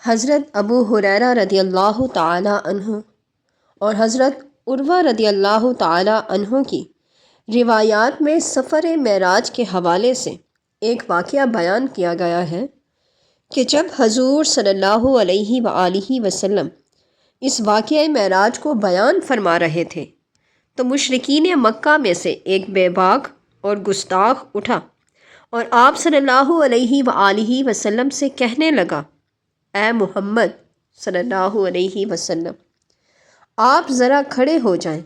حضرت ابو ہریرہ رضی اللہ تعالی عنہ اور حضرت عروہ رضی اللہ تعالی عنہ کی روایات میں سفر معراج کے حوالے سے ایک واقعہ بیان کیا گیا ہے کہ جب حضور صلی اللہ علیہ وآلہ وسلم اس واقعہ معراج کو بیان فرما رہے تھے تو مشرکین مکہ میں سے ایک بے باک اور گستاخ اٹھا اور آپ صلی اللہ علیہ وآلہ وسلم سے کہنے لگا، اے محمد صلی اللہ علیہ وسلم، آپ ذرا کھڑے ہو جائیں۔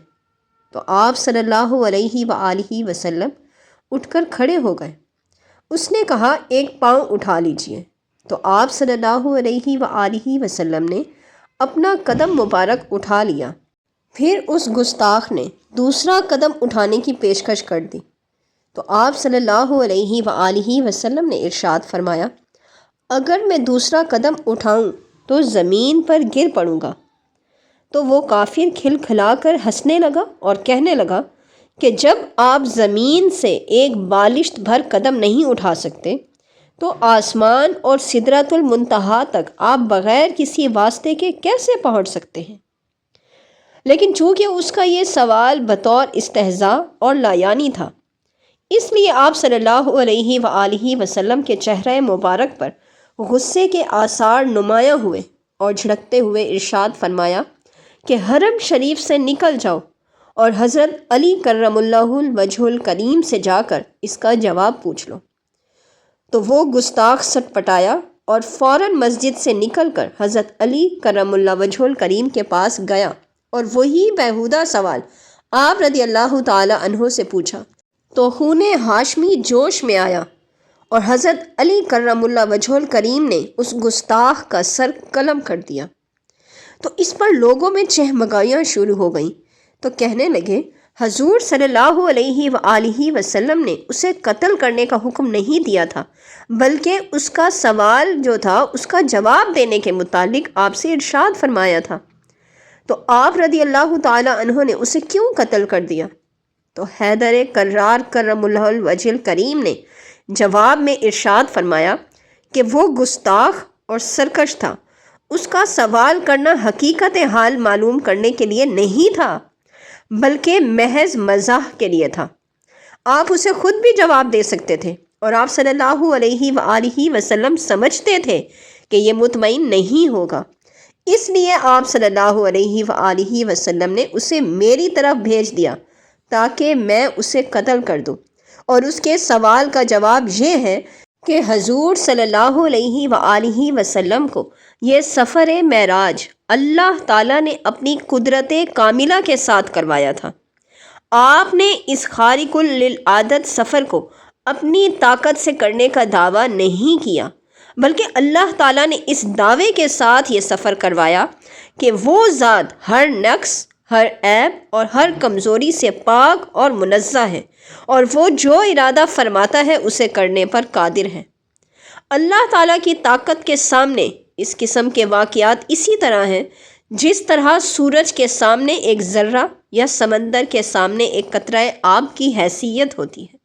تو آپ صلی اللہ علیہ وآلہ وسلم اٹھ کر کھڑے ہو گئے۔ اس نے کہا، ایک پاؤں اٹھا لیجئے۔ تو آپ صلی اللہ علیہ وآلہ وسلم نے اپنا قدم مبارک اٹھا لیا۔ پھر اس گستاخ نے دوسرا قدم اٹھانے کی پیشکش کر دی۔ تو آپ صلی اللہ علیہ وآلہ وسلم نے ارشاد فرمایا، اگر میں دوسرا قدم اٹھاؤں تو زمین پر گر پڑوں گا۔ تو وہ کافر کھلکھلا کر ہنسنے لگا اور کہنے لگا کہ جب آپ زمین سے ایک بالشت بھر قدم نہیں اٹھا سکتے تو آسمان اور سدرۃ المنتہا تک آپ بغیر کسی واسطے کے کیسے پہنچ سکتے ہیں؟ لیکن چونکہ اس کا یہ سوال بطور استہزاء اور لایعنی تھا، اس لیے آپ صلی اللہ علیہ وآلہ وسلم کے چہرہ مبارک پر غصے کے آثار نمایاں ہوئے اور جھڑکتے ہوئے ارشاد فرمایا کہ حرم شریف سے نکل جاؤ اور حضرت علی کرم اللہ وجہ الکریم سے جا کر اس کا جواب پوچھ لو۔ تو وہ گستاخ سٹ پٹایا اور فوراً مسجد سے نکل کر حضرت علی کرم اللہ وجہ الکریم کے پاس گیا اور وہی بیہودہ سوال آپ رضی اللہ تعالی عنہ سے پوچھا۔ تو خون ہاشمی جوش میں آیا اور حضرت علی کرم اللہ وجہ الکریم نے اس گستاخ کا سر قلم کر دیا۔ تو اس پر لوگوں میں چہمگائیاں شروع ہو گئیں، تو کہنے لگے، حضور صلی اللہ علیہ وآلہ وسلم نے اسے قتل کرنے کا حکم نہیں دیا تھا، بلکہ اس کا سوال جو تھا اس کا جواب دینے کے متعلق آپ سے ارشاد فرمایا تھا، تو آپ رضی اللہ تعالی عنہ نے اسے کیوں قتل کر دیا؟ تو حیدر کرار کرم اللہ وجہ الکریم نے جواب میں ارشاد فرمایا کہ وہ گستاخ اور سرکش تھا، اس کا سوال کرنا حقیقت حال معلوم کرنے کے لیے نہیں تھا بلکہ محض مزاح کے لیے تھا۔ آپ اسے خود بھی جواب دے سکتے تھے اور آپ صلی اللہ علیہ وآلہ وسلم سمجھتے تھے کہ یہ مطمئن نہیں ہوگا، اس لیے آپ صلی اللہ علیہ وآلہ وسلم نے اسے میری طرف بھیج دیا تاکہ میں اسے قتل کر دوں۔ اور اس کے سوال کا جواب یہ ہے کہ حضور صلی اللہ علیہ وآلہ وسلم کو یہ سفر معراج اللہ تعالیٰ نے اپنی قدرت کاملہ کے ساتھ کروایا تھا۔ آپ نے اس خارق للعادت سفر کو اپنی طاقت سے کرنے کا دعویٰ نہیں کیا، بلکہ اللہ تعالیٰ نے اس دعوے کے ساتھ یہ سفر کروایا کہ وہ ذات ہر نقص، ہر عیب اور ہر کمزوری سے پاک اور منزہ ہے، اور وہ جو ارادہ فرماتا ہے اسے کرنے پر قادر ہے۔ اللہ تعالیٰ کی طاقت کے سامنے اس قسم کے واقعات اسی طرح ہیں جس طرح سورج کے سامنے ایک ذرہ یا سمندر کے سامنے ایک قطرہ آب کی حیثیت ہوتی ہے۔